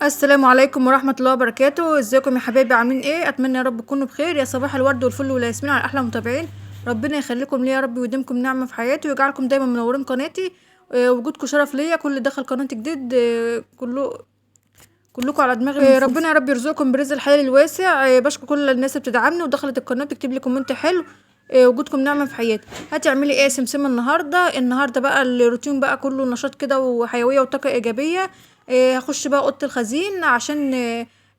السلام عليكم ورحمة الله وبركاته. ازيكم يا حبايبي؟ عاملين ايه؟ اتمنى يا رب تكونوا بخير. يا صباح الورد والفل والياسمين على احلى متابعين. ربنا يخليكم ليا يا رب ويديمكم نعمة في حياتي ويجعلكم دايما منورين قناتي. وجودكم شرف ليا. كل دخل قناة جديد كلكم على دماغي من فوق. ربنا يا رب يرزقكم برزق الحلال الواسع. بشكر كل الناس اللي بتدعمني ودخلت القناة بتكتب لي كومنت حلو. وجودكم نعمة في حياتي. هتعملي ايه يا سمسمة النهارده بقى الروتين بقى كله نشاط كده وحيوية وطاقة ايجابية. هخش بقى اوضه الخزين عشان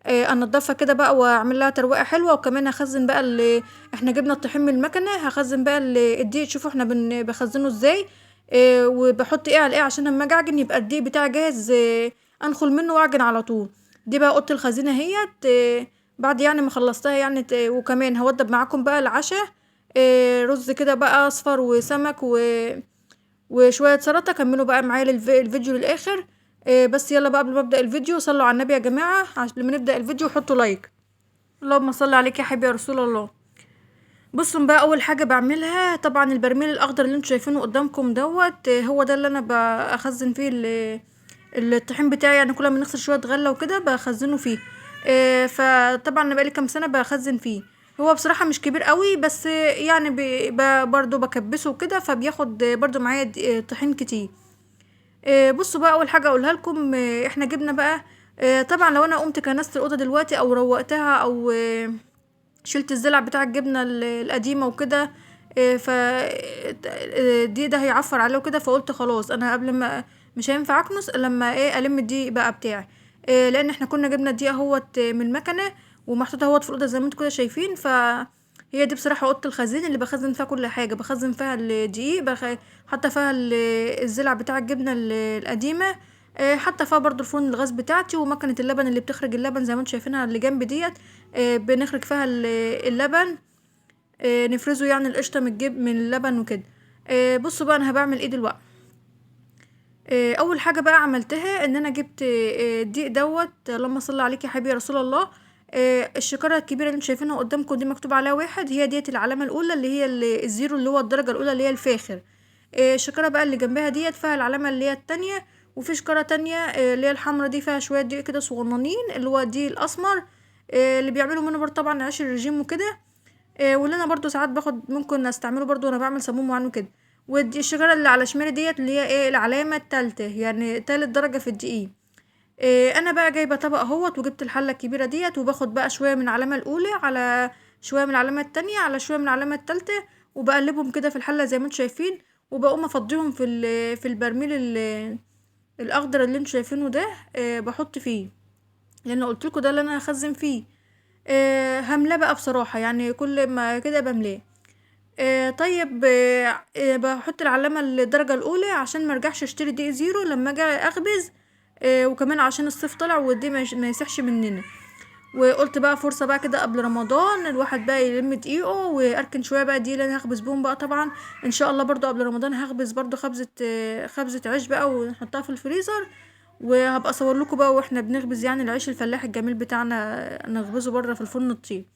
انضفها كده بقى واعمل لها ترويقه حلوه. وكمان هخزن بقى احنا جبنا الطحين من المكنه. هخزن بقى الدقيق. شوفوا احنا بخزنه ازاي. وبحط ايه على ايه عشان لما اجي اعجن يبقى الدقيق بتاعي جاهز. انخل منه واعجن على طول. دي بقى اوضه الخزينه اهيت. بعد يعني ما خلصتها يعني وكمان هوضب معاكم بقى العشاء. رز كده بقى اصفر وسمك وشويه سلطه. كملوا بقى معايا الفيديو للاخر. بس يلا بقى قبل ما ابدا الفيديو صلوا على النبي يا جماعه عشان لما نبدا الفيديو حطوا لايك. اللهم صل عليك يا حبيبي يا رسول الله. بصوا بقى اول حاجه بعملها طبعا البرميل الاخضر اللي انتوا شايفينه قدامكم هو ده اللي انا بخزن فيه الطحين بتاعي. يعني كل ما نغسل شويه غله وكده بخزنه فيه. فطبعا انا بقالي كام سنه بخزن فيه. هو بصراحه مش كبير قوي بس يعني برضو بكبسه وكده فبياخد برضو معايا طحين كتير. بصوا بقى اول حاجه اقولها لكم. احنا جبنا بقى. طبعا لو انا قمت كنست الاوضه دلوقتي او روقتها او شلت الزلع بتاع الجبنه القديمه وكده. ف ده هيعفر عليه وكده. فقلت خلاص انا قبل ما مش هينفع اكنس لما الم الدقيق بقى بتاعي. لان احنا كنا جبنا الدقيق اهوت من المكنه ومحطوط اهوت في الاوضه زي ما انتوا كده شايفين. هي دي بصراحه اوضه الخزين اللي بخزن فيها كل حاجه. بخزن فيها الدقيق حاطه فيها الزلع بتاع الجبنه القديمه. حاطه فيها برضو الفرن الغاز بتاعتي ومكنه اللبن اللي بتخرج اللبن زي ما انتوا شايفينها اللي جنب ديت. بنخرج فيها اللبن. نفرزه يعني القشطه من اللبن وكده. بصوا بقى انا هبعمل ايه دلوقتي. اول حاجه بقى عملتها ان انا جبت الدقيق دوت. اللهم صل عليك يا حبيبي يا رسول الله. الشكاره الكبيره اللي انتوا شايفينها قدامكم دي مكتوب عليها 1. هي ديت العلامه الاولى اللي هي الزيرو اللي هو الدرجه الاولى اللي هي الفاخر. الشكاره بقى اللي جنبها ديت فيها العلامه اللي هي التانية. وفي شكاره تانية اللي هي الحمرا دي فيها شويه دقيق كده صغننين اللي هو الدقيق الاسمر. اللي بيعملوا منه برضه طبعا عيش الرجيم وكده. واللي انا برضو ساعات ممكن استعمله برضو وانا بعمل سموم وعنه كده. ودي الشجره اللي على شمالي ديت اللي هي العلامه التالتة يعني تالت درجه في الدقيق. انا بقى جايبه طبق اهوت وجبت الحله الكبيره ديت وباخد بقى شويه من العلامه الاولى على شويه من العلامه التانية على شويه من العلامه التالتة. وبقلبهم كده في الحله زي ما انتوا شايفين. وبقوم افضيهم في البرميل الاخضر اللي انتوا شايفينه ده. بحط فيه لان قلت لكم ده اللي انا هخزن فيه. هملاه بقى بصراحه يعني كل ما كده بملاه. طيب. بحط العلامة الدرجة الأولى عشان مرجعش اشتري دقيق زيرو لما اجي اخبز. وكمان عشان الصيف طلع والدقيق ما يسحش مننا. وقلت بقى فرصة بقى كده قبل رمضان الواحد بقى يلم دقيقه واركن شوية بقى دي اللي انا هخبز بهم بقى طبعا. ان شاء الله برضو قبل رمضان هخبز برضو خبزة عيش بقى ونحطها في الفريزر. وهبقى اصور لكم بقى واحنا بنخبز يعني العيش الفلاح الجميل بتاعنا نخبزه بره في الفرن الطين.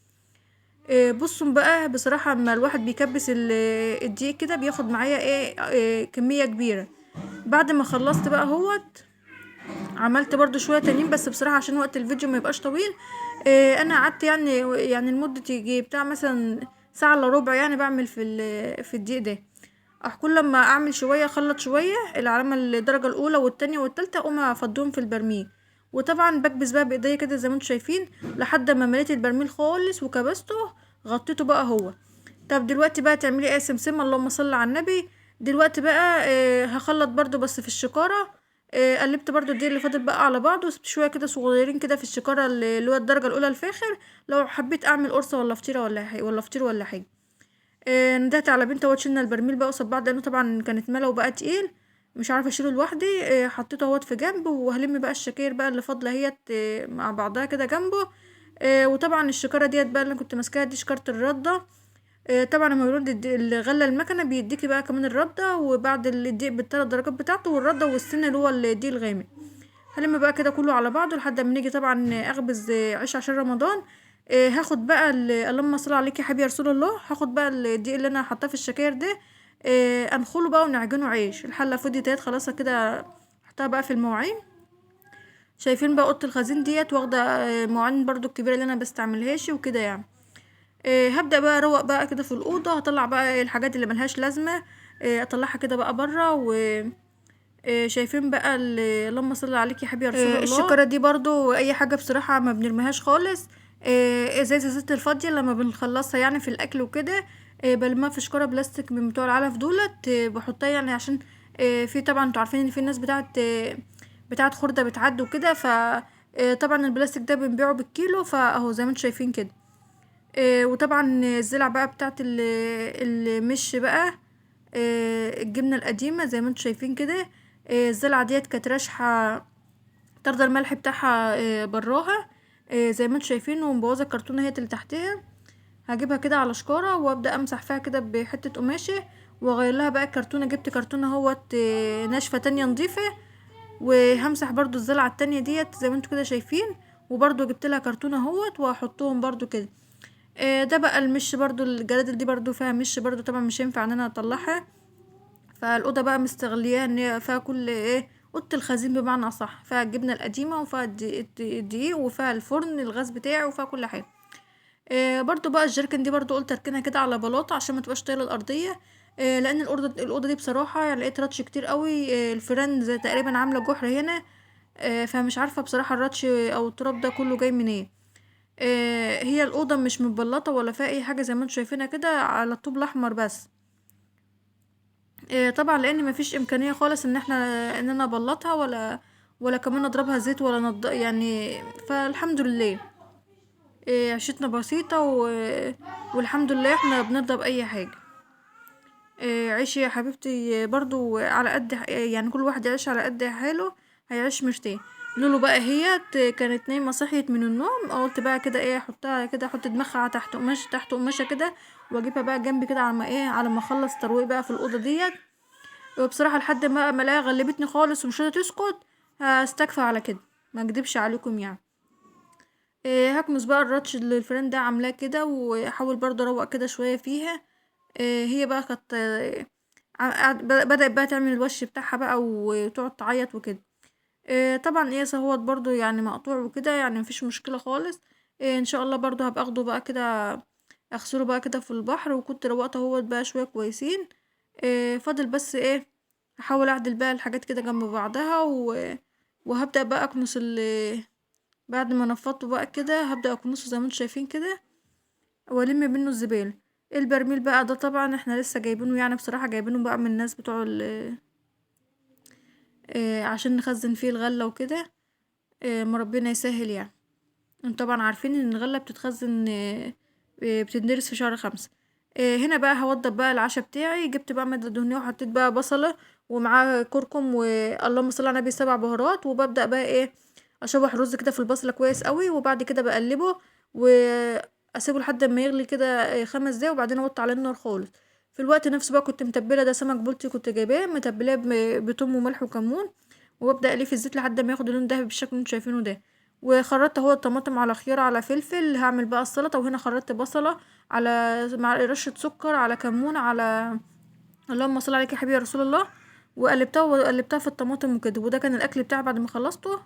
بصوا بقى بصراحة اما الواحد بيكبس الدقيق كده بياخد معايا كمية كبيرة. بعد ما خلصت بقى عملت برضو شوية تانيين بس بصراحة عشان وقت الفيديو ما يبقاش طويل. انا قعدت يعني لمدة يجي بتاع مثلا ساعة الا ربع يعني بعمل في الدقيق ده. كل لما اعمل شوية اخلط شوية العلامة الدرجة الاولى والتانية والتالتة اقوم افضيهم في البرميل. وطبعا بكبس بقى بايديا كده زي ما انتوا شايفين لحد ما مليت البرميل خالص وكبسته. غطيته بقى طب دلوقتي بقى تعملي ايه يا سمسمة؟ اللهم صل على النبي. دلوقتي بقى هخلط برضو بس في الشكارة. قلبت برضو الدقيق اللي فاضل بقى على بعض وسبت شوية كده صغيرين كده في الشكارة اللي هو الدرجة الاولى الفاخر. لو حبيت اعمل قرصة ولا فطيرة ولا فطير ولا حاجة. ندهت على بنت وشلنا البرميل بقى قصاد بعض لانه طبعا كانت ملا وبقى تقيل. مش عارفه اشيله لوحدي. حطيته اهوت في جنب وهلم بقى الشكاير بقى اللي فاضله هي مع بعضها كده جنبه. وطبعا الشكاره ديت بقى اللي أنا كنت ماسكاها دي شكاره الرده. طبعا لما يرد الغله المكنه بيديكي بقى كمان الرده وبعد الدقيق بالثلاث درجات بتاعته والرده والسن اللي هو الدقيق الغامق. هلم بقى كده كله على بعضه لحد ما نيجي طبعا اخبز عيش عشان رمضان. هاخد بقى اللهم صل عليك يا حبيبي يا رسول الله. هاخد بقى الدقيق اللي انا حاطاه في الشكاير ده. انخله بقى ونعجنه عيش. الحله فضيت اهي خلاص كده. احطها بقى في المواعين. شايفين بقى اوضه الخزين ديت واخده مواعين برضو الكبيره اللي انا بستعملهاش وكده يعني. هبدا بقى اروق بقى كده في الاوضه، هطلع بقى الحاجات اللي ملهاش لازمه، اطلعها كده بقى بره. و شايفين بقى اللهم صل عليك يا حبيبي يا رسول الله، الشكاره دي برضو اي حاجه بصراحه ما بنرميهاش خالص. ازاز الزيت الفاضيه لما بنخلصها يعني في الاكل وكده، بلمها في شكاره بلاستيك من بتوع العلف دولت، بحطها يعني عشان في طبعا انتوا عارفين ان في ناس بتاعت خردة بتعد وكده. ف طبعا البلاستيك ده بنبيعه بالكيلو، فاهو زي ما انتوا شايفين كده. وطبعا الزلع بقى بتاعت المش بقى، الجبنة القديمة زي ما انتوا شايفين كده. الزلعة ديت كانت راشحة، طرد الملح بتاعها براها، زي ما انتوا شايفين، ومبوظة الكرتونة هي اللي تحتها. هجيبها كده على شكارة وابدأ امسح فيها كده بحتة قماشة، واغير لها بقى الكرتونة. جبت كرتونة اهوت ناشفة تانية نضيفة، وهمسح برضو الزلعة التانية ديت زي ما انتوا كده شايفين، وبرضو جبت لها كرتونة اهوت وهحطهم برضو كده. ده بقى المش برضو، الجرادل دي برضو فيها مش برضو، طبعا مش هينفع ان انا اطلعها. فالاوضه بقى مستغلياها ان هي فيها كل اوضه الخزين بمعنى اصح، فيها الجبنه القديمه وفيها الدقيق وفيها الفرن الغاز بتاعي وفيها كل حاجه. برضو بقى الجيركن دي برضو قلت اركنها كده على بلاطه عشان ما تبقاش طايله الارضيه. لان الاوضه دي بصراحه يعني لقيت راتش كتير قوي. الفيران زي تقريبا عامله جحر هنا. فمش عارفه بصراحه الراتش او التراب ده كله جاي منين. هي الاوضه مش متبلطه ولا فيها اي حاجه زي ما انتم شايفينها كده، على الطوب الاحمر بس. طبعا لان مفيش امكانيه خالص ان انا ابلطها ولا كمان اضربها زيت ولا يعني. فالحمد لله عيشتنا بسيطه والحمد لله احنا بنرضى باي حاجه. عيشي يا حبيبتي برضو على قد يعني كل واحد يعيش على قد حاله هيعيش مرتاح. لولو بقى هي كانت نايمه صحيت من النوم، قلت بقى كده احطها كده، احط دماغها تحت قماشه كده، واجيبها بقى جنبي كده على ما على ما اخلص ترويق بقى في الاوضه ديت. وبصراحه لحد ما الاقيها غلبتني خالص ومش راضيه تسكت، هستكفى على كده، ما اكدبش عليكم يعني. هكنس بقى الراتش اللي الفرن ده عاملاه كده، واحاول برضه اروق كده شويه فيها. هي بقى كانت بدأت بقى تعمل الوش بتاعها بقى وتقعد تعيط وكده. طبعا سهوت برضو يعني مقطوع وكده، يعني مفيش مشكلة خالص. ان شاء الله برضو هبقى اخده بقى كده، اغسله بقى كده في البحر. وكنت روقته اهوت بقى شوية كويسين. فاضل بس احاول اعدل بقى الحاجات كده جنب بعضها وهبدأ بقى اكنس بعد ما نفضته بقى كده هبدأ اكنسه زي ما انتم شايفين كده، والم منه الزبالة. البرميل بقى ده طبعا احنا لسه جايبينه، يعني بصراحة جايبينه بقى من الناس بتوع عشان نخزن فيه الغلة وكده. ما ربنا يسهل يعني. انتوا طبعا عارفين ان الغلة بتتخزن، بتندرس في شهر 5. هنا بقى هوضب بقى العشاء بتاعي. جبت بقى مادة دهنية وحطيت بقى بصلة ومعاه كركم واللهم صل على النبي 7 بهارات، وببدأ بقى اشوح رز كده في البصلة كويس قوي، وبعد كده بقلبه واسيبه لحد ما يغلي كده 5 دقايق، وبعدين اوطي عليه النار خالص. في الوقت نفسه بقى كنت متبله ده سمك بلطي، كنت جايباه متبلاه بتوم وملح وكمون، وببدأ اقليه في الزيت لحد ما ياخد اللون دهبي بالشكل اللي انتوا شايفينه ده. وخرطت اهو الطماطم على خيار على فلفل، هعمل بقى السلطه. وهنا خرطت بصله على مع رشه سكر على كمون على اللهم صل عليك يا حبيبي يا رسول الله، وقلبتها في الطماطم وكده. وده كان الاكل بتاعي بعد ما خلصته.